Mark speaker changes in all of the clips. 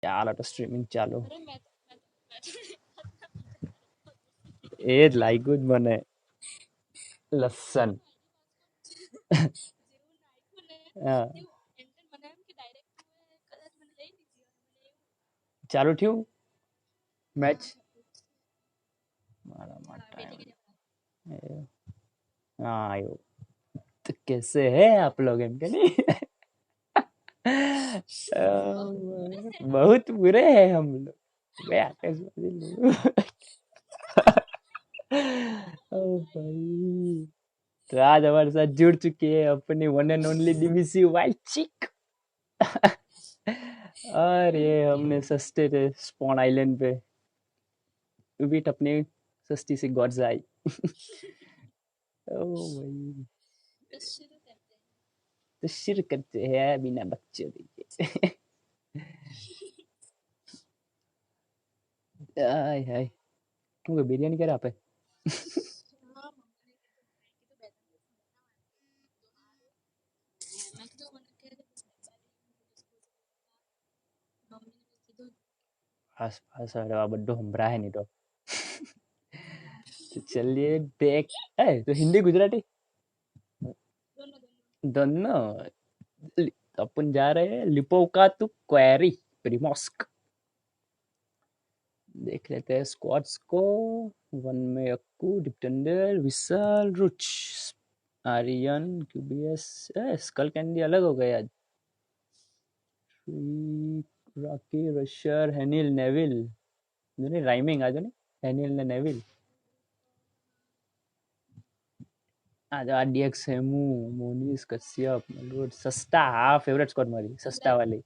Speaker 1: ચાલો તો સ્ટ્રીમિંગ ચાલુ. એ જ લાગ્યું જ મને. લસણ. હા. ચાલુ થયું મેચ. મારા માટે हाँ आयो. तो कैसे है आप लोग इनके लिए? बहुत बुरे हैं हम लोग. बे आतिशबाजी लोग. ओ भाई. तो आज हमारे साथ जुड़ चुकी है अपनी one and only DBC wild चिक. और ये हमने सस्ते थे स्पॉन आइलैंड पे बीट अपनी सस्ती सी गॉड्स आई. ओ भाई. तो शुरू करते हैं बिना बच्चों के. हाय हाय. तुमको बिरयानी क्या पे? आस-पास वाला बड्डो हंभरा है नहीं तो. तो चलिए बैक. तो हिंदी गुजराती दोनों. अपन जा रहे हैं लिपोका टू क्वेरी प्रीमोस्क. देख लेते हैं स्क्वाड्स को. वन में अक्कू डिप्टेंडर विशाल रुच आर्यन क्यूबीएस. स्कल कैंडी अलग हो गया आज. Rocky Rusher Henil Neville. नहीं राइमिंग आज नहीं. हेनिल ने नेविल. आज आरडीएक्स हेमू मोनिस कश्यप मलूर सस्ता. हाँ फेवरेट स्क्वाड मारी सस्ता वाली.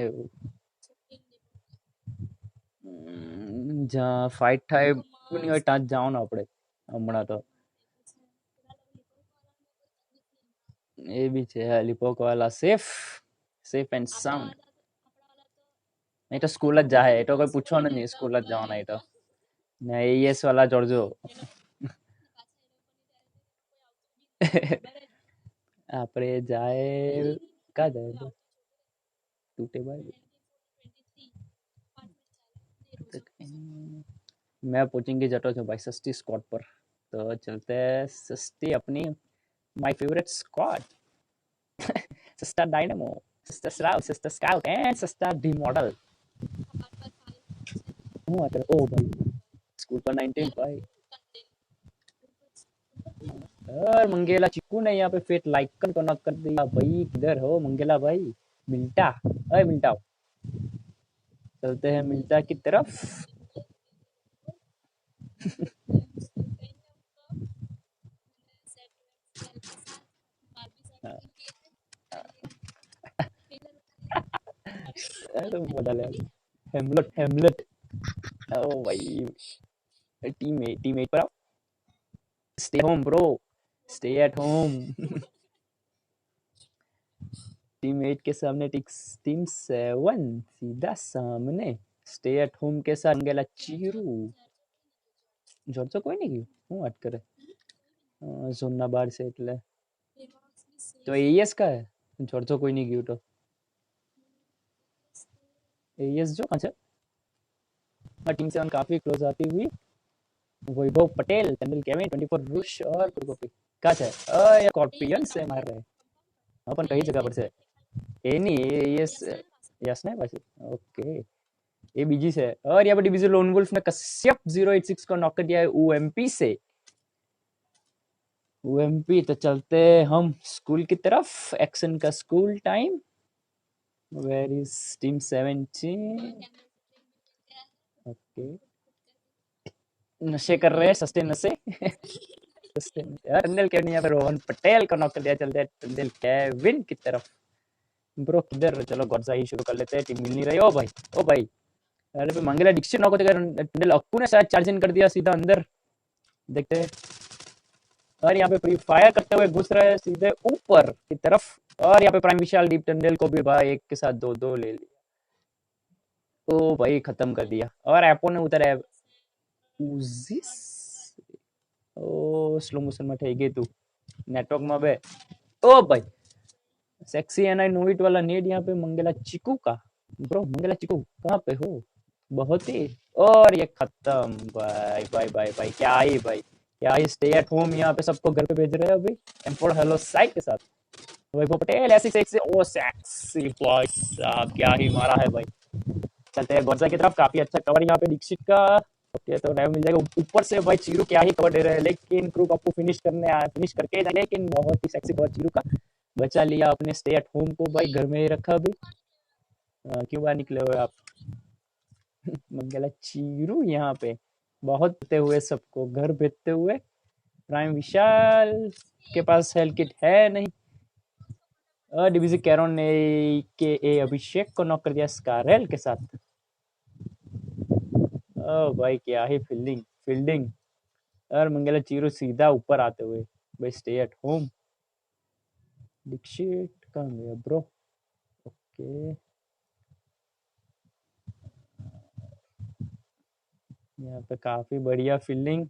Speaker 1: એવું. જ્યાં ફાઇટ થાય ની હોય ત્યાં જ જવાનું આપણે હમણાં તો. એ બી છે લિપોક વાલા સેફ એન્ડ સાઉન્ડ. નહીં તો સ્કૂલ જ જાય. એ તો કોઈ પૂછવાનું નહીં. સ્કૂલ જ જવાના એ તો. ને એએસ વાલા જોડજો. આપણે જાય કા જાય टूटे भाई. मैं पहुंचेंगे जटो छो भाई सस्ती स्क्वाड पर. तो चलते हैं सस्ती अपनी माय फेवरेट स्क्वाड. सस्ता डायनामो सस्ता स्राव सस्ता स्काउट एंड सस्ता डी मॉडल. हूँ आता ओ भाई स्कूल पर 19 भाई. और मंगेला चिक्कू ने यहाँ पे फेट लाइकन को नॉक कर दिया भाई. किधर हो मंगेला भाई. मिल्टा. अरे मिल्टा. चलते हैं मिल्टा की तरफ. हेमलेट हेमलेट. ओ भाई टीममेट पर आओ. Stay home bro. Stay at home. Teammate के सामने टीम 7 सीधा सामने. स्टे एट होम के साथ मंगेला चीरू. जोर तो कोई नहीं गયું. હું વાત કરે ઝોનના બહાર છે એટલે તો એએસ का है. જોર તો કોઈ नहीं ગયું તો एएस जो कहाँ है. टीम 7 काफी क्लोज आती हुई. वैभव पटेल चंदल केविन 24 रुश और कुरकोपी का है. ये स्कॉर्पियन से मार रहे हैं अपन कई जगह पर से. ए नहीं एएस यस नहीं पासी. ओके ये बीजी से. और यहाँ पर डिवीजन लोन वुल्फ ने कश्यप 086 को नॉक कर दिया है यूएमपी से. यूएमपी तो चलते हम स्कूल की तरफ. एक्शन का school time. Where is team 17. Okay नशे कर रहे हैं सस्ते नशे. सस्ते यार टंडल केविन यहाँ पे रोहन पटेल को नॉक कर दिया. चलते हैं टंडल केविन की तरफ. ब्रो किधर. चलो गॉड्स आई शुरू कर लेते हैं. टीम मिल नहीं रही. ओ भाई ओ भाई. अरे पे मंगेला डिक्शन नॉक होते टंडल अक्कू ने शायद चार्ज इन कर दिया सीधा अंदर. देखते हैं. और यहाँ पे फ्री फायर करते हुए घुस रहे हैं सीधे ऊपर की तरफ. और यहाँ पे प्राइम विशाल डीप टंडल को भी भाई एक के साथ दो ले लिया. ओ भाई खत्म कर दिया. और एपो ने उतरा है उजिस. ओ स्लो मोशन में થઈ ગઈ તું નેટવર્ક માં બે. ओ भाई sexy and I know it वाला नेड यहाँ पे मंगला चिकू का। ब्रो मंगला चिकू कहाँ पे हो? बहुत ही। और ये खत्म। Bye bye bye bye. क्या ही भाई, क्या ही स्टे एट होम यहाँ पे सबको घर पे भेज रहे हैं अभी एम्पोर्ड हेलो साइड के साथ। वैभव पटेल ऐसी सेक्सी, ओ सेक्सी बॉय साहब, क्या ही मारा है भाई। चलते हैं गोरजा की तरफ। काफी अच्छा कवर यहाँ पे दीक्षित का। ओके तो टाइम मिल जाएगा। ऊपर से भाई चीरू क्या ही कवर दे रहे हैं, लेकिन क्रूक आपको फिनिश करने आया, फिनिश करके जाए, लेकिन बहुत ही सेक्सी कवर चीरू का। बचा लिया अपने स्टे एट होम को भाई, घर में ही रखा अभी। क्यों बाहर निकले हुए आप? मंगला चीरू यहाँ पे बहुत भेजते हुए, सबको घर भेजते हुए। प्राइम विशाल के पास हेल्थ किट है नहीं। डिविजी कैरोन ने के ए अभिषेक को नॉक कर दिया स्कारल के साथ। ओ भाई क्या ही फील्डिंग फील्डिंग। और मंगला चीरू सीधा ऊपर आते हुए भाई स्टे एट होम। दीक्षित कहाँ गया ब्रो? ओके यहाँ पे काफी बढ़िया फील्डिंग।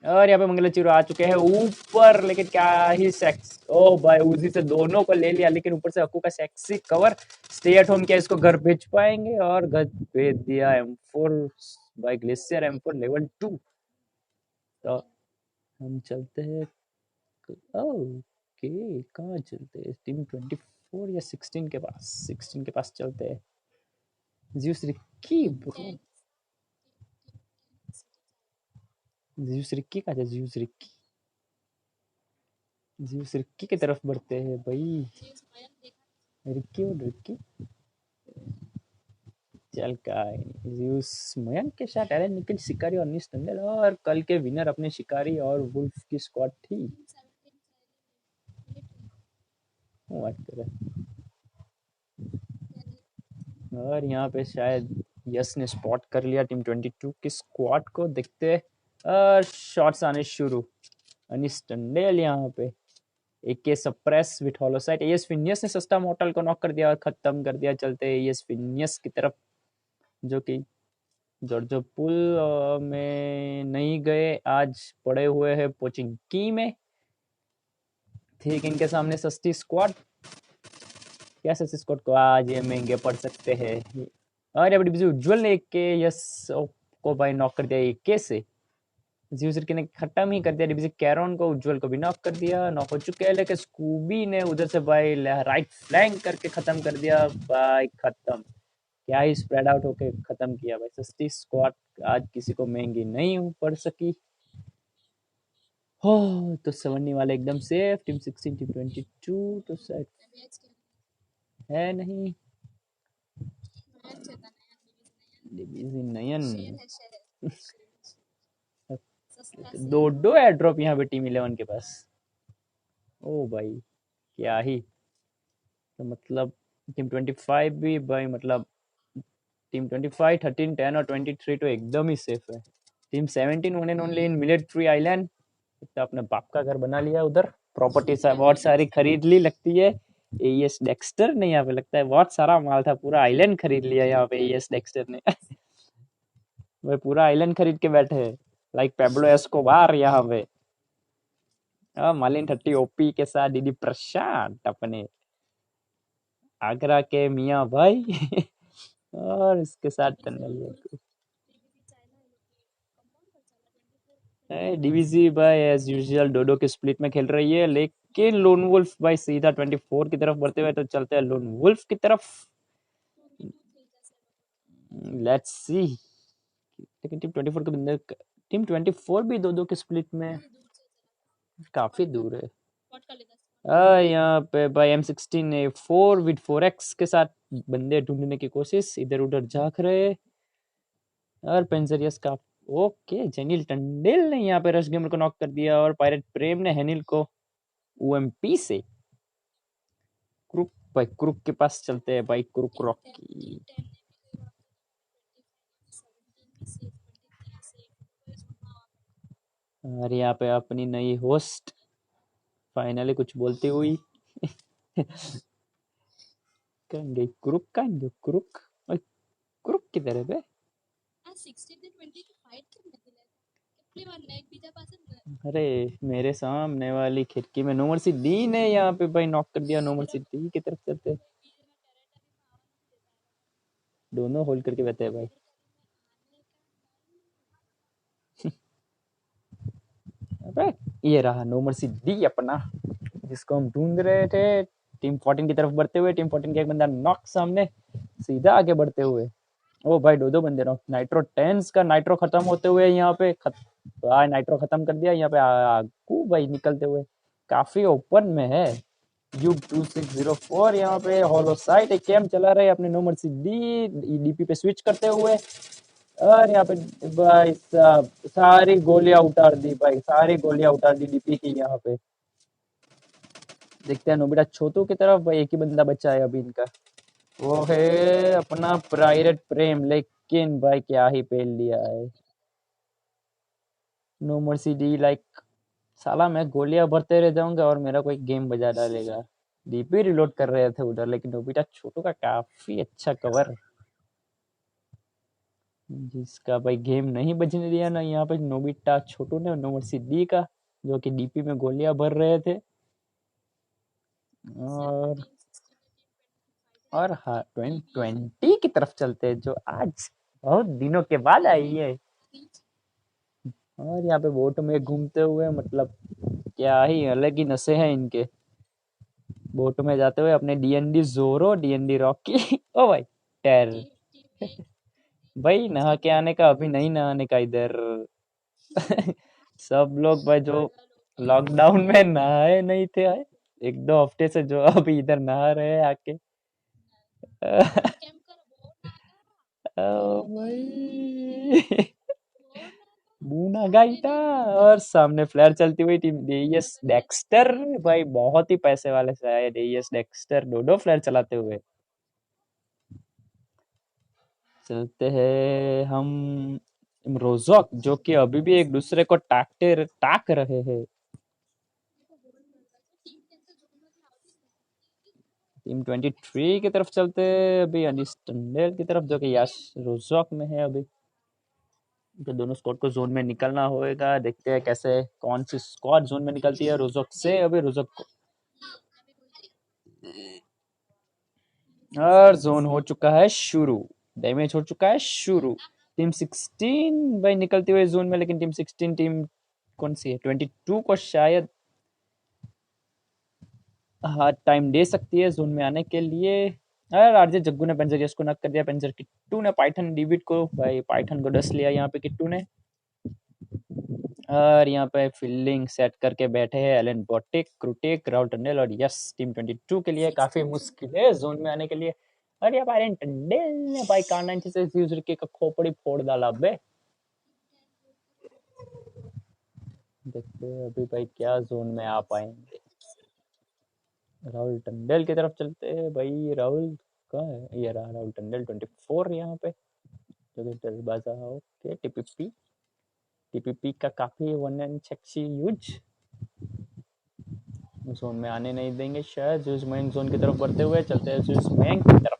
Speaker 1: और यहाँ पे मंगला चिरू आ चुके हैं ऊपर, लेकिन क्या ही सेक्स। ओह भाई उजी से दोनों को ले लिया, लेकिन ऊपर से अक्कू का sexy cover. Stay at home क्या इसको घर भेज पाएंगे? और घर भेज दिया M4 bye glacier M4 level 2। तो हम चलते हैं। ओके कहाँ चलते हैं? टीम 24 या 16 के पास? 16 के पास चलते हैं। Juice Ricky bro, juice Ricky का था। ज्यूस रिक्की की तरफ बढ़ते हैं भाई। रिक्की और रिक्की चल का ज्यूस मयंक के साथ एलन निखिल शिकारी और अनिश टंडन, और कल के विनर अपने शिकारी और वुल्फ की स्क्वाड थी। बात कर। और यहाँ पे शायद यस ने स्पॉट कर लिया टीम 22 की स्क्वाड को। देखते हैं। और शॉट्स आने शुरू। अनिश टंडेल यहाँ पे एक के सप्रेस विथ होलोसाइट। एएस फिनियस ने सस्ता मॉर्टल को नॉक कर दिया और खत्म कर दिया। चलते हैं एएस फिनियस की तरफ, जो कि जॉर्जो पुल में नहीं गए, आज पड़े हुए हैं पोचिंग की में। ठीक इनके सामने सस्ती स्क्वाड। क्या सस्ती स्क्वाड को आज ये महंगे पड़ सकते हैं। और अब उज्जवल ने एक के यस को भाई नॉक कर दिया एक के से। ज्यूसर ने खत्म ही कर दिया डिविजन कैरोन को। उज्जवल को भी नॉक कर दिया, नॉक हो चुके हैं। लेकिन स्कूबी ने उधर से भाई राइट फ्लैंक करके खत्म कर दिया भाई। खत्म, क्या ही स्प्रेड आउट होके खत्म किया भाई। सस्ती स्क्वाड आज किसी को महंगी नहीं पड़ सकी। हो तो 70 वाले एकदम सेफ। टीम 16 टीम 22 तो शायद है नहीं। डिवीजन नयन दो दो एयर ड्रॉप यहाँ पे टीम 11 के पास। ओ भाई क्या ही, तो मतलब टीम 25 भी भाई, मतलब टीम 25 13 10 और 23 तो एकदम ही सेफ है। Team 17 one and only in मिलिट फ्री आइलैंड, तो अपने बाप का घर बना लिया उधर। प्रॉपर्टी बहुत सारी खरीद ली लगती है। एएस डेक्स्टर ने यहाँ पे लगता है बहुत सारा माल था, पूरा आइलैंड खरीद लिया यहाँ पे एएस डेक्स्टर ने। वह पूरा आइलैंड खरीद के बैठे हैं लाइक पेब्लो एस्कोबार यहाँ पे। मालिन 30 ओपी के साथ डीडी प्रशांत अपने आगरा के मियाँ भाई। और इसके साथ डीवीजी भाई एज यूजुअल डोडो के स्प्लिट में खेल रही है, लेकिन लोन वुल्फ भाई सीधा 24 की तरफ बढ़ते हुए। तो चलते हैं लोन वुल्फ की तरफ। Let's see. लेकिन टीम 24 के बंदे, टीम 24 भी दो दो के स्प्लिट में काफी दूर है। यहाँ पे भाई M16 ने 4 विद 4x के साथ बंदे ढूंढने की कोशिश, इधर उधर झांक रहे। और पेंजरियस का ओके, जेनिल टंडेल ने यहाँ पे रश गेमर को नॉक कर दिया, और पायरेट प्रेम ने हेनिल को ओएमपी से। क्रुक भाई, क्रुक के पास चलते हैं भाई। क्रुक रॉकी, और यहाँ पे अपनी नई होस्ट फाइनली कुछ बोलती हुई। कहाँ गई क्रुक? कहाँ गई क्रुक? क्रुक किधर है बे? अरे मेरे सामने वाली खिड़की में नोमर डी ने यहाँ पे भाई नॉक कर दिया। नोमर डी की तरफ चलते, दोनों होल्ड करके बैठे हैं भाई। अबे ये रहा नोमर डी अपना, जिसको हम ढूंढ रहे थे। टीम 14 की तरफ बढ़ते हुए, टीम 14 का एक बंदा नॉक सामने, सीधा आगे बढ़ते हुए। ओ भाई दो दो बंदे नॉक। नाइट्रो टेंस का नाइट्रो खत्म होते हुए यहाँ पे नाइट्रो खत्म कर दिया यहाँ पे। आगू भाई निकलते हुए काफी ओपन में है। यूब 2604 यहाँ पे हॉलो साइट एक कैम चला रहे अपने नोमर डी डीपी पे स्विच करते हुए। और यहाँ पे भाई साहब सारी गोलियां उतार दी भाई, सारी गोलियां उतार दी डीपी की यहाँ पे। देखते हैं नोबिटा छोटू की तरफ भाई, एक ही बंदा बचा है अभी इनका, वो है अपना प्राइवेट प्रेम। लेकिन भाई क्या ही पेल लिया है नो मर्सी डी। लाइक साला मैं गोलियां भरते रह जाऊंगा और मेरा कोई गेम बजा डालेगा। डीपी रिलोड कर रहे थे उधर, लेकिन नोबिटा छोटू का काफी अच्छा कवर, जिसका भाई गेम नहीं बजने दिया ना यहाँ पे नोबिटा छोटू ने, नो मर्सी डी का, जो कि डीपी में गोलियां भर रहे थे। और हाँ 2020 की तरफ चलते हैं, जो आज बहुत दिनों के बाद आई है। और यहाँ पे बोट में घूमते हुए, मतलब क्या ही अलग ही नशे हैं इनके। बोट में जाते हुए अपने डीएनडी जोरो, डीएनडी रॉकी ओ भाई टेर भाई नहा के आने का, अभी नहीं नहाने का इधर। सब लोग भाई जो लॉकडाउन में नहाए नहीं थे, आए एक दो हफ्ते से, जो अभी इधर नहा रहे हैं आके। भाई बूना गाइटा। और सामने फ्लेयर चलती हुई टीम डीएस डेक्स्टर, भाई बहुत ही पैसे वाले से आए डीएस डेक्स्टर, दो दो फ्लेयर चलाते हुए। चलते हैं हम रोजोक, जो कि अभी भी एक दूसरे को टाक रहे हैं। टीम 23 की तरफ चलते हैं अभी, अनिस टंडेल की तरफ, जो कि यश रोजोक में है अभी। तो दोनों स्क्वाड को जोन में निकलना होगा। देखते हैं कैसे कौन सी स्क्वाड जोन में निकलती है रोजोक से। अभी रोजोक को और जोन हो चुका है शुरू, डैमेज हो चुका है शुरू। टीम 16 भाई निकलती हुई जोन में, लेकिन टीम 16 टीम कौन सी है 22 को शायद हाँ टाइम दे सकती है जोन में आने के लिए। अरे आरजे जग्गू ने पेंजर को नक कर दिया। पेंजर किट्टू ने पाइथन डिविड को, भाई पाइथन को डस लिया यहाँ पे किट्टू ने। और यहाँ पे फील्डिंग सेट करके बैठे हैं एलन बोटिक, क्रूटिक, राहुल टंडेल और यस। टीम 22 के लिए काफी मुश्किल है जोन में आने के लिए। और यहाँ पर एलन टंडेल ने भाई कार 96 यूजर के खोपड़ी फोड़ डाला बे। देखते हैं अभी भाई क्या जोन में आ पाएंगे। राहुल टंडेल की तरफ चलते हैं भाई। राहुल कहाँ है, ये रहा राहुल टंडेल 24 यहाँ पे, जो कि दरवाजा। ओके टीपीपी, टीपीपी का काफी one and sexy use zone में आने नहीं देंगे शायद। जूस मैंग जोन की तरफ बढ़ते हुए चलते हैं जूस मैंग की तरफ,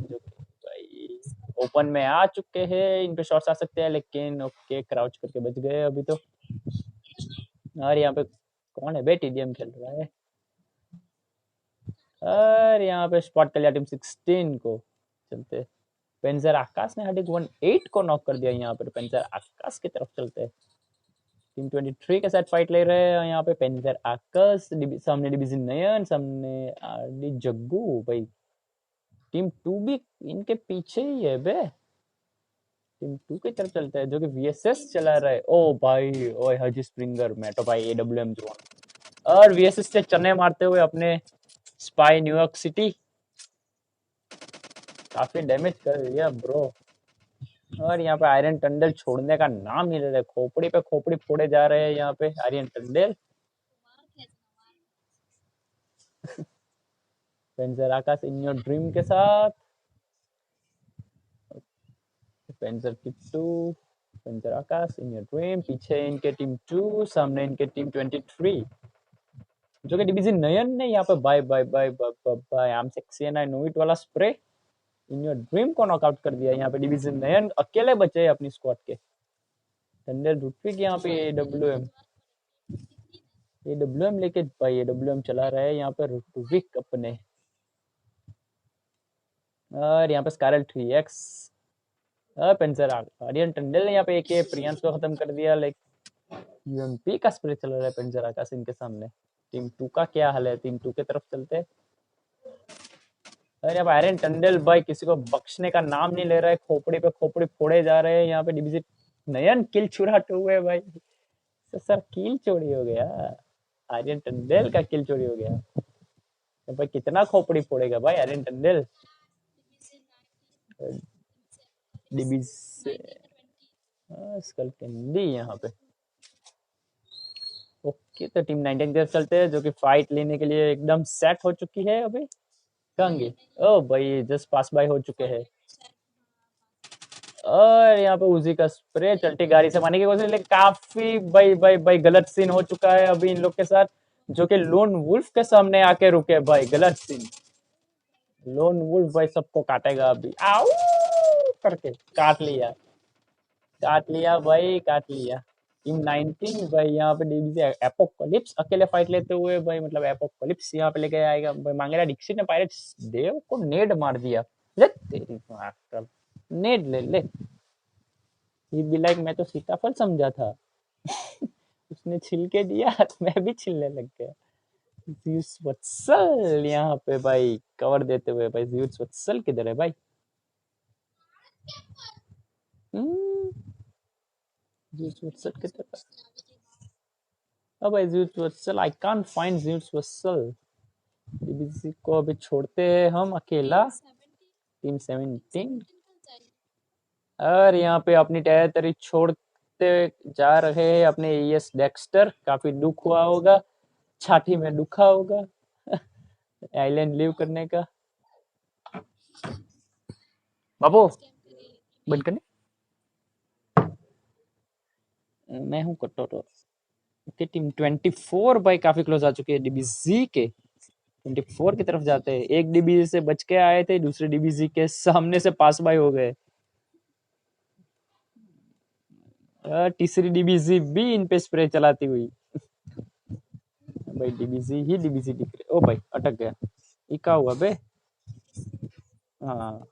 Speaker 1: जो कि भाई ओपन में आ चुके हैं। इन पे शॉट्स आ सकते हैं, लेकिन ओके क्राउच करके बच गए अभी तो। और यहाँ पे कौन है बे, टीडीएम खेल रहा है। और यहाँ पे स्पॉट कर लिया टीम 16 को। चलते पेंजर आकाश ने हार्दिक 18 को नॉक कर दिया यहाँ पे। पेंजर आकाश की तरफ चलते हैं। टीम 23 के साथ फाइट ले रहे हैं यहाँ पे पेंजर आकाश, सामने डिवीजन नयन, सामने आरडी जग्गू भाई। टीम 2 भी इनके पीछे ही है बे। टीम 2 की तरफ चलते हैं, जो कि वीएसएस चला रहा है। ओ भाई ओए हजी स्प्रिंगर में तो भाई एडब्ल्यूएम जोन। और वीएसएस से चने मारते हुए अपने स्पाई न्यूयॉर्क सिटी, काफी डैमेज कर दिया ब्रो। और यहाँ पे आयरन टंडल छोड़ने का नाम नहीं ले रहे, खोपड़ी पे खोपड़ी फोड़े जा रहे हैं यहाँ पे आयरन टंडल। पेंजर आकाश इन योर ड्रीम के साथ, पेंजर किट्टू, पेंजर आकाश इन योर ड्रीम। पीछे इनके टीम 2, सामने इनके टीम 23, जो कि डिवीजन नयन ने यहाँ पे bye bye bye bye bye आम sexy and I know it वाला स्प्रे इन योर ड्रीम को नॉकआउट कर दिया। यहाँ पे डिवीजन नयन अकेले बचे अपनी स्क्वाड के। टंडन ऋत्विक यहाँ पे AWM लेके भाई AWM चला रहा है यहाँ पे ऋत्विक अपने। और यहाँ पे स्कारल 3x पेंसर आर्यन टंडन ने यहाँ पे एक प्रियांश को खत्म कर दिया। लाइक यूएमपी का स्प्रे चल रहा है पेंजर आकाश इनके सामने। टीम 2 का क्या हाल है? टीम 2 की तरफ चलते हैं। अरे अब आर्यन टंडन भाई किसी को बख्शने का नाम नहीं ले रहा है, खोपड़ी पे खोपड़ी फोड़े जा रहे हैं यहाँ पे। डिविजिट नयन किल चुराते हुए भाई। तो सर किल चोरी हो गया, आर्यन टंडन का किल चोरी हो गया। तो भाई कितना खोपड़ी फोड़ेगा भाई आर्यन टंडन। डिबी से स्कल कैंडी यहाँ पे। ओके तो टीम 19 की तरफ चलते हैं जो कि फाइट लेने के लिए एकदम सेट हो चुकी है अभी। कंगे ओ भाई जस्ट पास बाय हो चुके हैं। और यहाँ पे उजी का स्प्रे चलती गाड़ी से मारने की कोशिश, लेकिन काफी भाई गलत सीन हो चुका है अभी इन लोग के साथ, जो कि लोन वुल्फ के सामने आके रुके भाई। गलत सीन। लोन वुल्फ भाई सबको काटेगा अभी। आओ करके काट लिया भाई, काट लिया। टीम 19 भाई यहाँ पे डीबीसी एपोकलिप्स अकेले फाइट लेते हुए भाई, मतलब एपोकलिप्स यहाँ पे लेके आएगा भाई। मांगेरा डिक्सी ने पायरेट्स देव को नेड मार दिया। ले तेरी नेड ले। ये भी लाइक मैं तो सीताफल समझा था। उसने छिलके दिया तो मैं भी छिलने लग गया। ज़्यूस वत्सल यहाँ पे भाई कवर देते हुए भाई। ज़्यूस वत्सल किधर है भाई? ज़्यूस वत्सल किधर? अब भाई Zeus Vatsal, I can't find Zeus Vatsal. DBC को अभी छोड़ते हैं हम अकेला। टीम 17 और यहाँ पे अपनी टेरिटरी छोड़ते जा रहे हैं अपने एस डेक्स्टर। काफी दुख हुआ होगा, छाती में दुखा होगा आइलैंड लीव करने का। बाबू बंद करने, मैं हूँ कटोटो। ओके टीम 24 भाई काफी क्लोज आ चुके हैं डीबीसी के। 24 की तरफ जाते हैं। एक डीबीसी से बच के आए थे, दूसरे डीबीसी के सामने से पास बाय हो गए। तीसरी डीबीसी भी इन पे स्प्रे चलाती हुई भाई। डीबीसी ही डीबीसी दिख रहे। ओ भाई अटक गया। इका हुआ बे। हाँ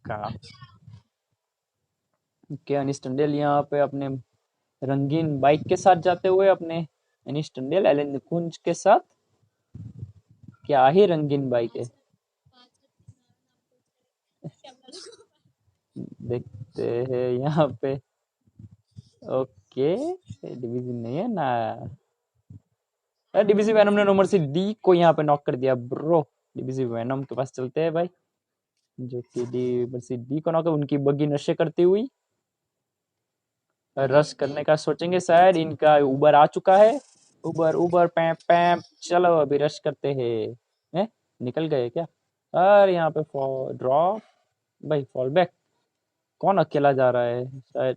Speaker 1: का क्या अनिश टंडेल यहाँ पे अपने रंगीन बाइक के साथ जाते हुए, अपने अनिश टंडेल एलन निकुंज के साथ। क्या ही रंगीन बाइक है। देखते हैं यहाँ पे। ओके डिवीजन नहीं है ना। डीबीसी वैनम ने नंबर सी डी को यहाँ पे नॉक कर दिया ब्रो। डीबीसी वैनम के पास चलते हैं भाई, जो कि डीबीसी डी को नॉक है। उनकी बग्गी नशे करती हुई रश करने का सोचेंगे शायद। इनका उबर आ चुका है। उबर पैप पैप चलो अभी रश करते हैं। निकल गए क्या? और यहाँ पे ड्रॉप भाई, फॉल बैक। कौन अकेला जा रहा है? शायद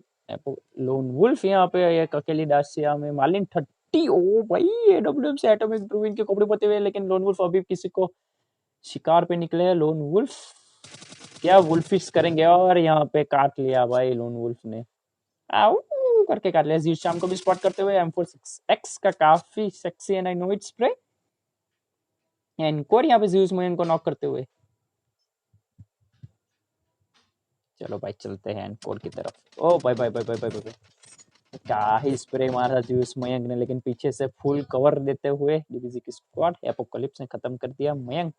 Speaker 1: लोन वुल्फ यहाँ पे एक अकेली डासिया में। मार्लिन 30 ओ भाई एडब्ल्यूएम से एटॉमिक ड्रूविन के कपड़े पते हुए, लेकिन लोन वुल्फ अभी किसी को शिकार पे निकले हैं। लोन वुल्फ क्या वुल्फिश करेंगे? और यहाँ पे काट लिया भाई लोन वुल्फ ने। आओ करके काट लिया। जीर शाम को भी स्पॉट करते हुए M46X का काफी sexy and I know it spray. Encore यहाँ पे जीउस मोयन को नॉक करते हुए। चलो भाई चलते हैं एनकोर की तरफ। ओ भाई भाई भाई भाई भाई भाई क्या ही स्प्रे मारा जीउस मयंक ने, लेकिन पीछे से फुल कवर देते हुए डीबीसी की स्क्वाड एपोकलिप्स ने खत्म कर दिया मयंक।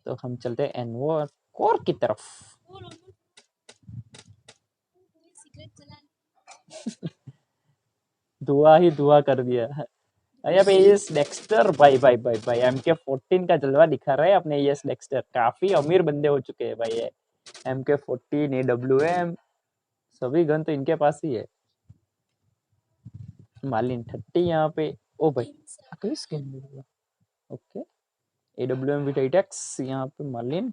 Speaker 1: तो हम चलते हैं एनवोर कोर की तरफ। धुआं ही धुआं कर दिया। यहाँ पे एस डेक्स्टर भाई भाई भाई भाई MK14 का जलवा दिखा रहे हैं अपने एस डेक्स्टर। काफी अमीर बंदे हो चुके हैं भाई ये। MK14 AWM सभी गन तो इनके पास ही है। मार्लिन 30 यहाँ पे। ओ भाई अकेले स्किन मिल गया। ओके AWM विद 8x यहाँ पे मार्लिन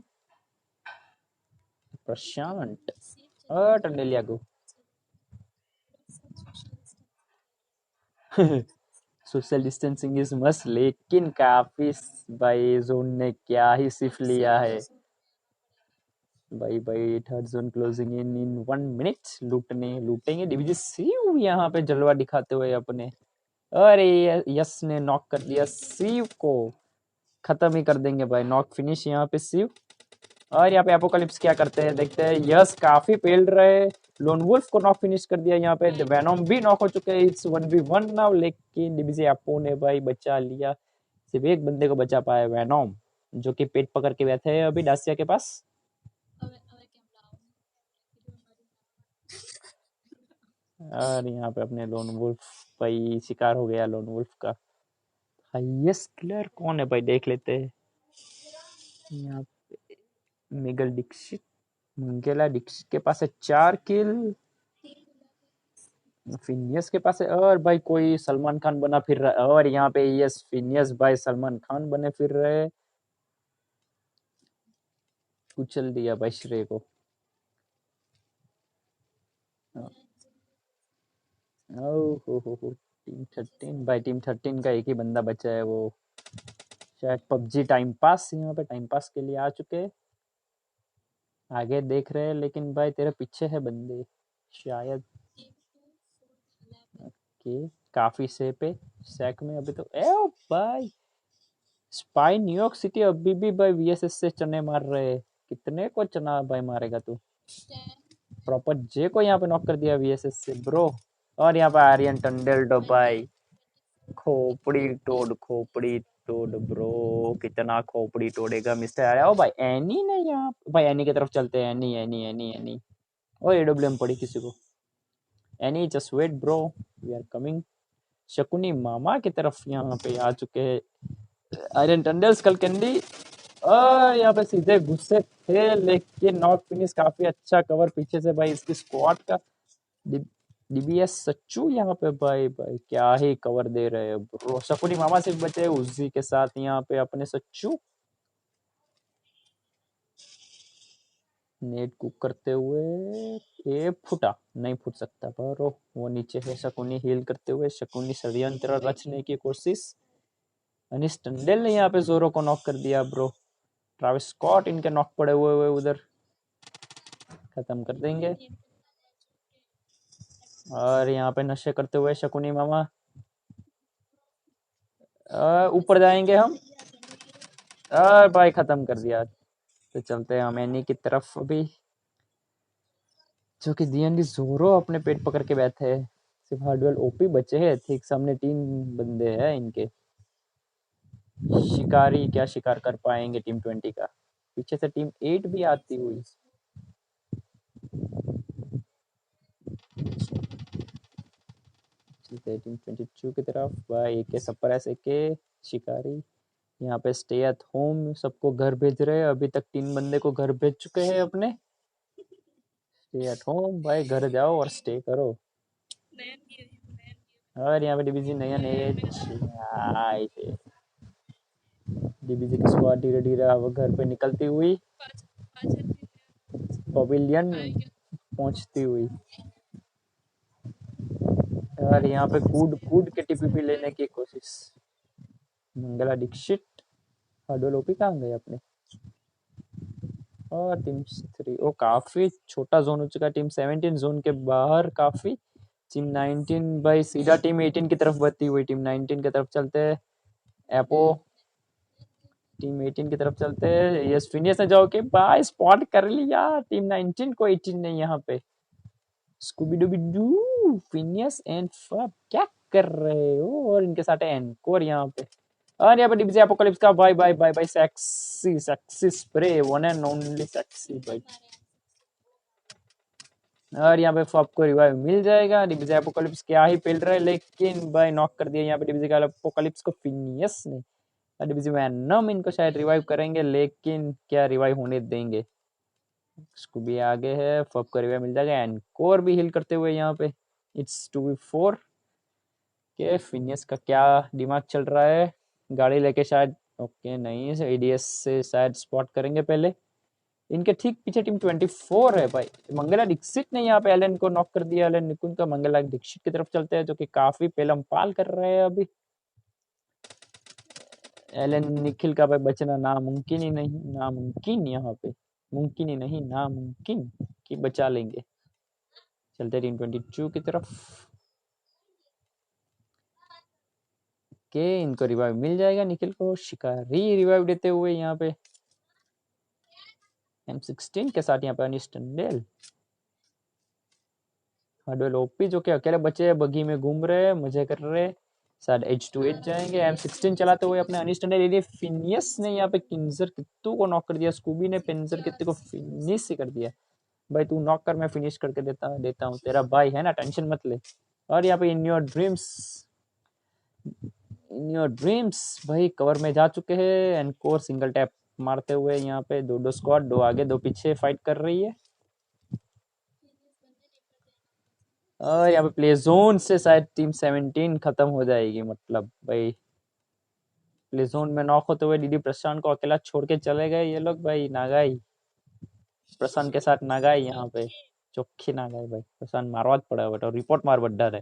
Speaker 1: प्रशांत और टंडेलिया को सोशल डिस्टेंसिंग इज मस्ट, लेकिन काफी भाई जोन ने क्या ही सिर्फ लिया है। भाई भाई third zone closing in 1 minute. लूटेंगे डीबीजी सीव यहाँ पे जलवा दिखाते हुए अपने। अरे यस ने नॉक कर दिया सीव को, खत्म ही कर देंगे भाई। नॉक फिनिश यहाँ पे सीव। और यहाँ पे एपोकलिप्स क्या करते हैं देखते हैं। यस काफी पेल रहे, लोन वुल्फ को नॉक फिनिश कर दिया यहाँ पे। वेनोम भी नॉक हो चुके हैं, इट्स 1v1 नाउ। लेकिन डीबीजी एपो ने भाई बचा लिया, सिर्फ एक बंदे को बचा पाया, वेनोम, जो कि पेट पकड़ के बैठे हैं अभी डासिया के पास। और यहाँ पे अपने लोन वुल्फ भाई शिकार हो गया लोन वुल्फ का। हाईएस्ट किलर कौन है भाई देख लेते हैं। यहाँ पे मिगल डिक्सिट, मंगेला डिक्सिट के पास है 4 किल, फिनियस के पास है। और भाई कोई सलमान खान बना फिर रहा है। और यहाँ पे यस फिनियस भाई सलमान खान बने फिर रहे, कुचल दिया भाई श्रेय को। हो टीम 13 भाई, टीम 13 का एक ही बंदा बचा है, वो शायद पबजी टाइम पास यहाँ पे टाइम पास के लिए आ चुके हैं। आगे देख रहे हैं लेकिन भाई तेरे पीछे है बंदे शायद। ओके काफी सेफ है सैक में अभी तो। ए भाई स्पाई न्यूयॉर्क सिटी अभी भी भाई वीएसएस से चने मार रहे हैं। कितने को चना भाई मारेगा तू। प्रॉपर जे को यहाँ पे नॉक कर दिया वीएसएस से ब्रो। और यहाँ पे आर्यन टंडल डो भाई, खोपड़ी तोड़ ब्रो, कितना खोपड़ी तोड़ेगा मिस्टर आर्या। ओ भाई एनी ने यहाँ भाई, एनी की तरफ चलते हैं। एनी एनी एनी एनी ओ एडब्ल्यूएम पड़ी किसी को। Any just wait bro, we are coming. Shakuni मामा की तरफ यहाँ पे आ चुके हैं आयरन टंडल स्कल कैंडी। यहाँ पे सीधे गुस्से थे लेकिन नॉक फिनिश, काफी अच्छा कवर पीछे से भाई इसकी स्क्वाड का। डीबीएस सच्चू यहाँ पे भाई भाई क्या ही कवर दे रहे हैं ब्रो। शकुनी मामा सिर्फ बचे उसी के साथ यहाँ पे अपने सच्चू नेट कुक करते हुए। ये फुटा नहीं फूट सकता पर वो नीचे है। शकुनी हील करते हुए, शकुनी षड्यंत्र रचने की कोशिश। अनिस टंडेल ने यहाँ पे जोरो को नॉक कर दिया ब्रो। ट्रैविस स्कॉट इनके नॉक पड़े हुए उधर, खत्म कर देंगे। और यहाँ पे नशे करते हुए शकुनी मामा ऊपर जाएंगे हम। और भाई खत्म कर दिया। तो चलते हैं हम एनी की तरफ अभी, जो कि डीएनडी जोरो अपने पेट पकड़ के बैठे हैं। सिर्फ हार्डवेल ओपी बचे हैं, ठीक सामने 3 बंदे हैं इनके। शिकारी क्या शिकार कर पाएंगे टीम 20 का। पीछे से टीम 8 भी आती हुई। चलते टीम 22 की तरफ भाई। एक सपर ऐसे के शिकारी यहाँ पे स्टे एट होम, सबको घर भेज रहे हैं। अभी तक 3 बंदे को घर भेज चुके हैं अपने। स्टे एट होम भाई, घर जाओ और स्टे करो। और यहाँ पे डीबीजी नया नए डीबीजी की स्क्वाड धीरे धीरे वो घर पे निकलती हुई, पवेलियन पहुंचती हुई। और यहाँ पे कूद कूद के टीपीपी लेने की कोशिश। मंगला दीक्षित हाडोलोपी कहाँ गए अपने। और टीम 3 ओ काफी छोटा जोन हो चुका है। टीम 17 जोन के बाहर काफी। टीम 19 भाई सीधा टीम 18 की तरफ बढ़ती हुई। टीम 19 की तरफ चलते हैं। एपो टीम 18 की तरफ चलते हैं। यस फिनियस ने जाओ के भाई स्पॉट कर लिया टीम 19 को। 18 ने यहाँ पे स्कूबी डूबी डू फिनियस एंड फब क्या कर रहे हो। और इनके साथ है एनकोर यहाँ पे। और यहाँ पे डीबीजी एपोकलिप्स का bye bye bye bye sexy sexy spray, one and only sexy भाई। और यहाँ पे फब को रिवाइव मिल जाएगा। डीबीजी एपोकलिप्स क्या ही पेल रहा है लेकिन भाई नॉक कर दिया यहाँ पे डीबीजी एपोकलिप्स को फिनियस ने। डीबीजी वैनम इनको शायद रिवाइव करेंगे लेकिन क्या रिवाइव होने देंगे। स्कूबी आगे है, फब को रिवाइव मिल जाएगा। एनकोर भी हिल करते हुए यहाँ पे। इट्स 2v4 के। फिनियस का क्या दिमाग चल रहा है, गाड़ी लेके शायद। ओके नहीं, एडीएस से शायद स्पॉट करेंगे पहले। इनके ठीक पीछे टीम 24 है भाई। मंगला दीक्षित ने यहाँ पे एलन को नॉक कर दिया। एलन निकुंज का मंगला दीक्षित की तरफ चलते हैं, जो कि काफी पेलम पाल कर रहे हैं अभी। एलन निखिल का भाई बचना नामुमकिन ही नहीं, नामुमकिन यहाँ पे। मुमकिन ही नहीं नामुमकिन कि बचा लेंगे। चलते टीम 22 की तरफ के इनको रिवाइव मिल जाएगा। निखिल को शिकारी रिवाइव देते हुए यहाँ पे M16 के साथ यहाँ पे अनिश टंडेल हार्डवेल ओपी जो कि अकेले बचे बगी में घूम रहे हैं, मजे कर रहे हैं। शायद H2H जाएंगे। M16 चलाते हुए अपने अनिश टंडेल। ये फिनियस ने यहाँ पे किंजर कित्तू को नॉक कर दिया। स्कूबी ने पिंजर कित्तू को फिनिश ही कर दिया। भाई तू नॉक कर, मैं फिनिश करके देता हूँ, तेरा भाई है ना, टेंशन मत ले। और यहाँ पे इन योर ड्रीम्स भाई कवर में जा चुके हैं। एनकोर सिंगल टैप मारते हुए यहाँ पे दो स्क्वाड, दो आगे दो पीछे फाइट कर रही है। और यहाँ पे प्ले जोन से शायद टीम 17 खत्म हो जाएगी। मतलब भाई प्ले जोन में नॉक होते हुए डीडी प्रशांत को अकेला छोड़ के चले गए ये लोग। भाई नागाई प्रशांत के साथ नागाई यहाँ पे चौखी नागाई। भाई प्रशांत मारवा पड़ा बट और रिपोर्ट मार बड्डा है।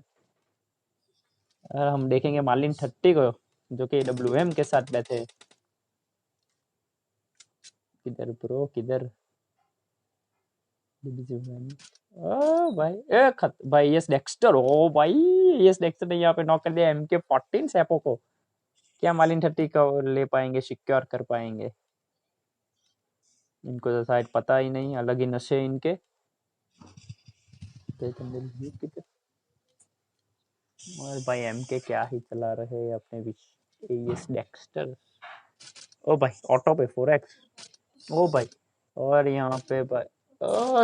Speaker 1: हम देखेंगे मार्लिन 30 को जो कि WM के साथ बैठे। किधर ब्रो किधर? ओ भाई भाई यस डेक्स्टर। ओ भाई यस डेक्स्टर ने यहाँ पे नॉक कर दिया MK14 सैपो को। क्या मार्लिन 30 का ले पाएंगे, सिक्योर कर पाएंगे? इनको तो शायद पता ही नहीं, अलग ही नशे इनके। और भाई MK क्या ही चला रहे हैं अपने बीच। Yes Dexter. ओ भाई ऑटो पे 4x। ओ भाई और यहाँ पे भाई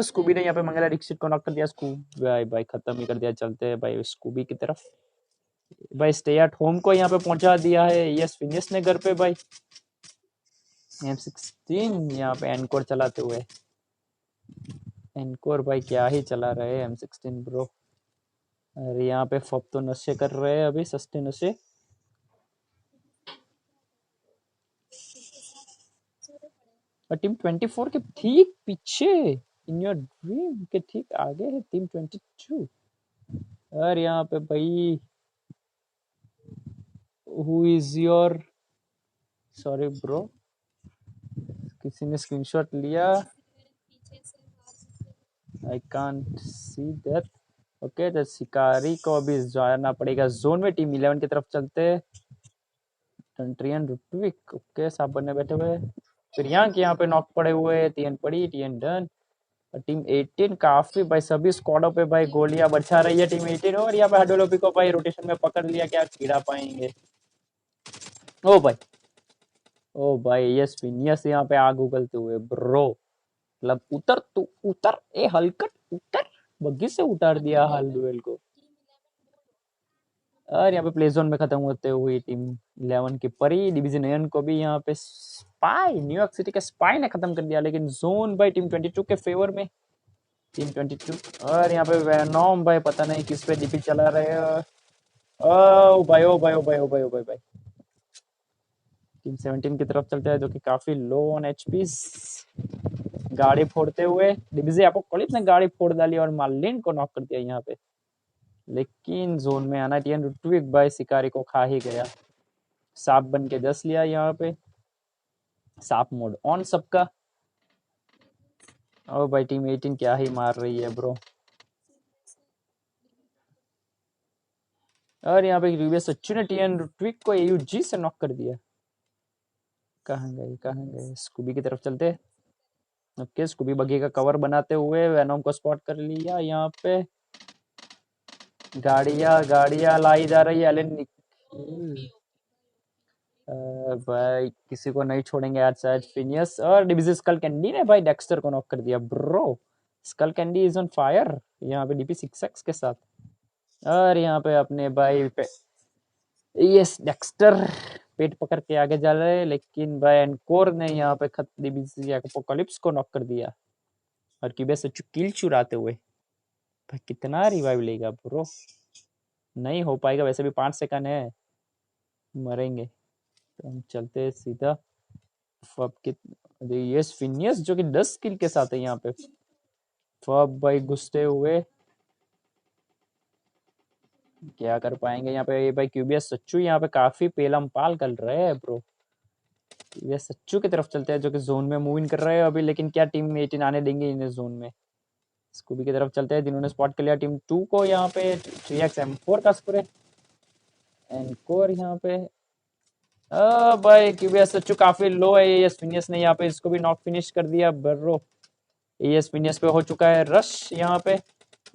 Speaker 1: स्कूबी ने यहाँ पे मंगला दीक्षित को नॉक कर दिया। स्कूबी भाई खत्म ही कर दिया। चलते हैं भाई स्कूबी की तरफ। भाई स्टे एट होम को यहाँ पे पहुंचा दिया है यस फिनिश ने घर पे। भाई M16 यहाँ पे एनकोर चलाते हुए। एनकोर भाई क्या ही चला रहे हैं M16 ब्रो। अरे यहाँ पे फब तो नशे कर रहे हैं अभी, सस्ते नशे। और टीम 24 के ठीक पीछे इन योर ड्रीम के ठीक आगे है टीम 22। और यहाँ पे भाई who is your, sorry bro किसी ने स्क्रीनशॉट लिया। I can't see that. Okay तो शिकारी को अभी जाना पड़ेगा जोन में। टीम 11 की तरफ चलते। ट्रियन रुटविक ओके साहब बनने बैठे हुए। प्रियांक यहाँ पे नॉक पड़े हुए। टीएन पड़ी, टीएन डन। टीम 18 काफी भाई सभी स्क्वाडों पे भाई गोलियां बरसा रही है टीम 18। और यहाँ पे हाइड्रोलोपी को भाई रोटेशन में पकड़ लिया, क्या खिला पाएंगे? ओ भाई ओ भाई यस फिनियस यहाँ पे आग उगलते हुए ब्रो। मतलब उतर तू उतर, ए हलकट उतर। बग्गी से उतार दिया हाल डुएल को। और यहाँ पे प्ले जोन में खत्म होते हुए टीम 11 की परी। डिवीजन एन को भी यहाँ पे स्पाई, न्यूयॉर्क सिटी के स्पाई ने खत्म कर दिया। लेकिन जोन भाई टीम 22 के फेवर में। टीम 22 और यहाँ पे वेनोम भाई पता नहीं किस पे डीपी चला रहे हैं। ओ भाई ओ भाई ओ भाई ओ भाई ओ भाई भाई टीम 17 की तरफ चलते हैं जो कि काफी लो ऑन एचपी। गाड़ी फोड़ते हुए डिविजी एपोकलिप्स ने गाड़ी फोड़ डाली और मार्लिन को नॉक कर दिया यहाँ पे। लेकिन जोन में आना टीएन रुटविक भाई शिकारी को खा ही गया। सांप बन के 10 लिया यहाँ पे। सांप मोड ऑन सबका। और भाई टीम 18 क्या ही मार रही है ब्रो। और यहाँ पे रिवेस सच्चू ने टीएन रुटविक को AUG से नॉक कर दिया। कहाँ गए? स्कूबी की तरफ चलते। ओके स्कूबी बगी का कवर बनाते हुए वेनोम को स्पॉट कर लिया। यहाँ पे गाड़ियां लाई जा रही है। एलन भाई किसी को नहीं छोड़ेंगे आज शायद फिनियस। और डिविजी स्कल कैंडी ने भाई डेक्स्टर को नॉक कर दिया bro. Skull candy is on fire यहाँ पे DP6X के साथ। और यहाँ पे अपने भाई पे यस डेक्स्टर पेट पकड़ के आगे जा रहे हैं। लेकिन भाई एनकोर ने यहाँ पे खत डिविजी एपोकलिप्स को नॉक कर दिया। और क्यूबे से किल चुराते हुए। भाई कितना रिवाइव लेगा ब्रो? नहीं हो पाएगा, वैसे भी 5 सेकंड है, मरेंगे। तो हम चलते सीधा फब के यस फिनियस जो कि 10 किल के साथ है यहाँ पे। फब भाई घुसते हुए क्या कर पाएंगे यहाँ पे? भाई क्यूबियस सच्चू यहाँ पे काफी पेलम पाल कर रहे हैं ब्रो। ये सच्चू की तरफ चलते हैं जो कि जोन में मूव इन कर रहे हैं अभी, लेकिन क्या टीम 18 आने देंगे इन्हें जोन में। स्कूबी की तरफ चलते हैं जिन्होंने स्पॉट कर लिया टीम 2 को। यहाँ पे 3x M4 का स्प्रे एनकोर यहाँ पे। भाई क्यूबीएस सच्चू काफी लो है। एएस फिनियस ने यहाँ पे इसको भी नॉक फिनिश कर दिया। बर्रो एएस फिनियस पे हो चुका है रश यहाँ पे,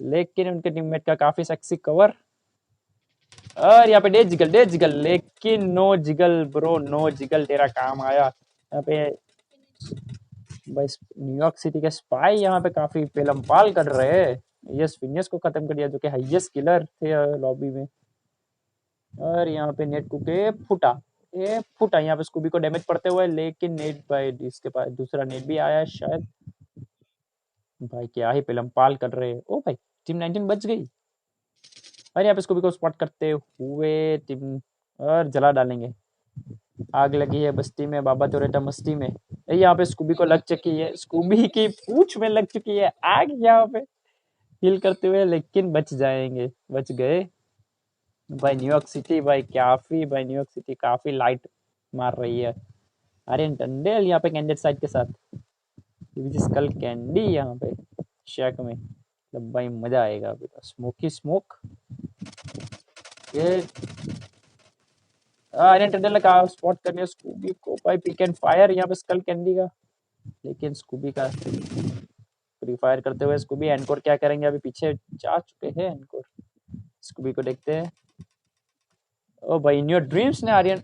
Speaker 1: लेकिन उनके टीममेट का काफी सेक्सी कवर। और यहाँ पे डे जिगल, लेकिन no jiggle bro, no jiggle तेरा काम आया यहाँ पे। भाई न्यूयॉर्क सिटी के स्पाई यहाँ पे काफी पेलमपाल कर रहे हैं। यस फिनियस को खत्म कर दिया जो कि हाईएस्ट किलर थे लॉबी में। और यहाँ पे नेट कुके फुटा यहाँ पे स्कूबी को डैमेज पड़ते हुए, लेकिन नेट भाई इसके पास दूसरा नेट भी आया है शायद। भाई क्या ही पेलमपाल कर रहे हैं। ओ भाई टीम 19 बच गई। और यहाँ पे स्कूबी को स्पॉट करते हुए टीम और जला डालेंगे। आग लगी है बस्ती में, बाबा चोरेटा मस्ती में। यहाँ पे स्कूबी को लग चुकी है, स्कूबी की पूंछ में लग चुकी है आग यहाँ पे फील करते हुए, लेकिन बच जाएंगे, बच गए। भाई न्यूयॉर्क सिटी भाई न्यूयॉर्क सिटी काफी लाइट मार रही है। आर्यन टंडेल यहाँ पे कैंडिडेट साइड के साथ, स्कल कैंडी यहाँ पे शेक में। मतलब भाई मजा आएगा अभी तो। स्मोकी स्मोक ये आर्यन टंडेल ने कहा स्पॉट करने स्कूबी को। भाई पिक एंड फायर यहाँ पे स्कल कैंडी का, लेकिन स्कूबी का फ्री फायर करते हुए स्कूबी। एनकोर क्या करेंगे, अभी पीछे जा चुके हैं एनकोर। स्कूबी को देखते हैं। ओ भाई इन योर ड्रीम्स ने आर्यन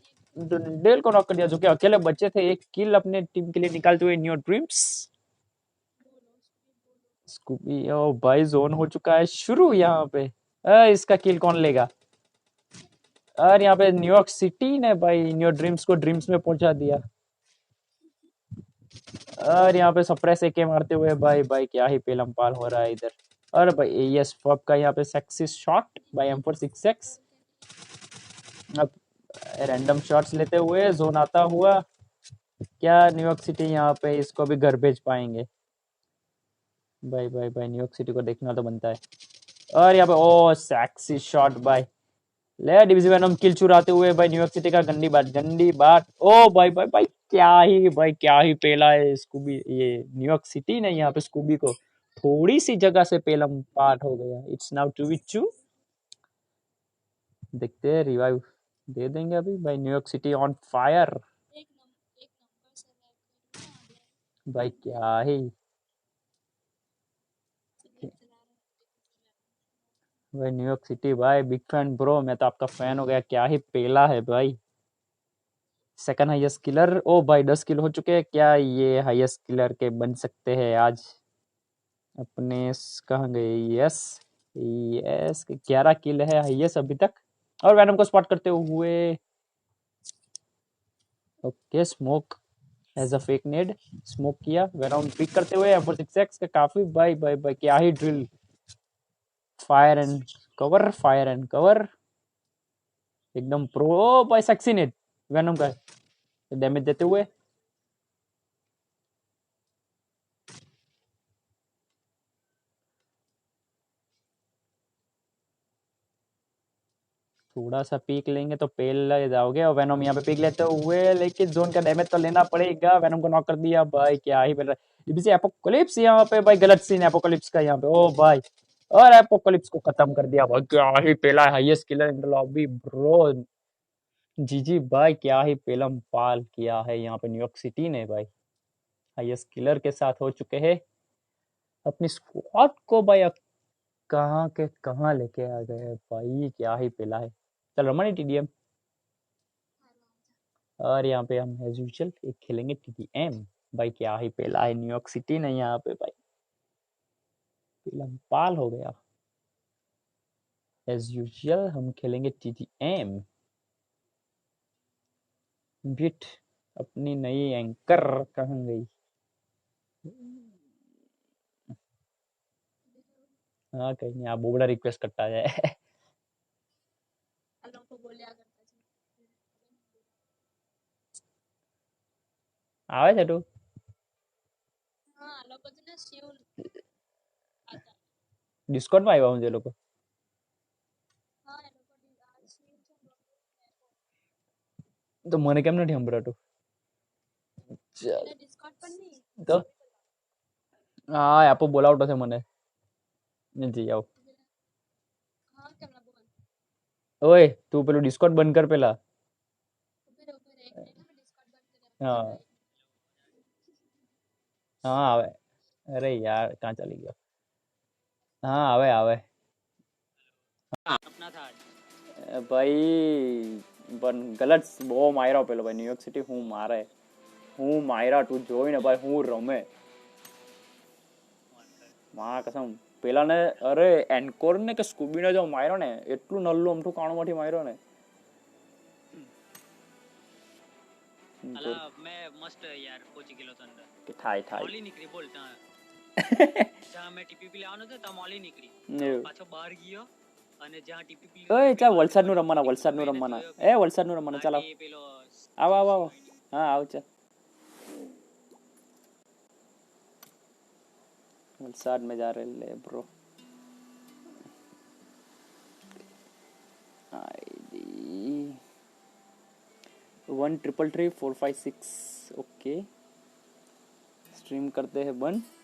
Speaker 1: डेल को नॉक कर दिया जो कि अकेले बचे थे एक किल अपने टीम के लिए निकालते हुए। In your dreams Scooby. ओ भाई जोन हो चुका है शुरू यहाँ पे। इसका किल कौन लेगा। और यहाँ पे न्यूयॉर्क सिटी ने भाई इन योर ड्रीम्स को ड्रीम्स में पहुंचा दिया। और यहाँ पे सप्रेस एके मारते हुए भाई क्या ही पेलमपाल हो रहा है इधर। और भाई एएस फब का यहाँ पे success shot bye M4 6X। अब रैंडम शॉट्स लेते हुए जोन आता हुआ, क्या न्यूयॉर्क सिटी यहाँ पे इसको भी घर भेज पाएंगे। भाई न्यूयॉर्क सिटी को देखना तो बनता है। और यहाँ पे ओ सेक्सी शॉट बाय ले डिविजन वेनम किल चुराते हुए भाई न्यूयॉर्क सिटी का गंदी बात। ओ भाई क्या ही पेला है स्कूबी। ये न्यूयॉर्क सिटी ने यहाँ पे स्कूबी को थोड़ी सी जगह से पेलम पार्ट हो गया। It's now 2v2। देखते हैं रिवाइव दे देंगे अभी। भाई न्यूयॉर्क सिटी ऑन फायर। भाई क्या ही भाई न्यूयॉर्क सिटी भाई बिग फैन ब्रो, मैं तो आपका फैन हो गया। क्या ही पेला है भाई। Second highest killer. ओ भाई 10 किल हो चुके हैं। क्या ये हाईएस्ट किलर के बन सकते हैं आज अपने। कहाँ गए। यस यस 11 किल है हाईएस्ट अभी तक। और वैनम को स्पॉट करते हुए okay smoke as a fake nade smoke किया। वैनम पिक करते हुए M4 6X का काफी भाई क्या ही ड्रिल। फायर एंड कवर एकदम प्रो भाई। सेक्सी नेट वैनम का डैमेज देते हुए। थोड़ा सा पीक लेंगे तो पेल जाओगे। और वेनम यहाँ पे पीक लेते हुए, लेकिन जोन का डैमेज तो लेना पड़ेगा। वेनम को नॉक कर दिया भाई क्या ही मिल रहा है। एपोकलिप्स यहाँ पे भाई गलत सीन एपोकलिप्स का यहाँ पे। ओ भाई और एपोकलिप्स को खत्म कर दिया भाई। क्या ही पेला है highest killer in the lobby bro. जी भाई क्या ही पेलम पाल किया है यहाँ पे न्यूयॉर्क सिटी ने भाई। हाईएस्ट किलर के साथ हो चुके हैं अपनी स्क्वाड को भाई। कहाँ के कहाँ लेके आ गए भाई। क्या ही पेला है। चल रमन TDM। और यहाँ पे हम एज यूजुअल एक खेलेंगे TDM। भाई क्या ही पेला है न्यूयॉर्क सिटी ने यहाँ पे भाई। पाल हो गया। एज यूजुअल हम खेलेंगे TDM। बिट अपनी नई एंकर कहाँ गई। हाँ कहीं नहीं, आप बड़ा रिक्वेस्ट करता जाए। આવે છે તું ડિસ્કોર્ડ માં આવ્યા હું જે લોકો તો મને કેમ નથી સંભળાતું। ચાલ તો હા આપો બોલાવતો છે મને નથી આવ ઓય તું પેલું ડિસ્કોર્ડ બંધ કર પેલા હા હા આવે અરે યાર ક્યાં ચાલી ગયો હા આવે આવે ભાઈ પણ ગલત બહુ માર્યો પેલો ભાઈ ન્યુયોર્ક સિટી હું મારે હું માયરા તું જોઈ ને ભાઈ હું રમે માં કસમ પેલા ને અરે એન્કોર ને કે સ્કૂબી ને જો માર્યો ને એટલું નલ્લું અમથું કાણું માંથી માર્યો ને
Speaker 2: मैं मस्त यार पहुंची गेलो तो अंदर
Speaker 1: કે થાય થાય
Speaker 2: मॉली निकली बोल જ્યાં મેં ટીપીપી લેવાનો હતો ત્યાં મॉली નીકળી પાછો બહાર ગયો અને જ્યાં ટીપીપી
Speaker 1: ઓય ચાલ વલસાડનું રમવાના એ વલસાડનું રમવાના ચાલ
Speaker 2: પેલો
Speaker 1: આવ આવ આવ હા આવ ચાલ वलसाड में जा रहे ले ब्रो आईडी 1333 456 ओके स्ट्रीम करते हैं बंद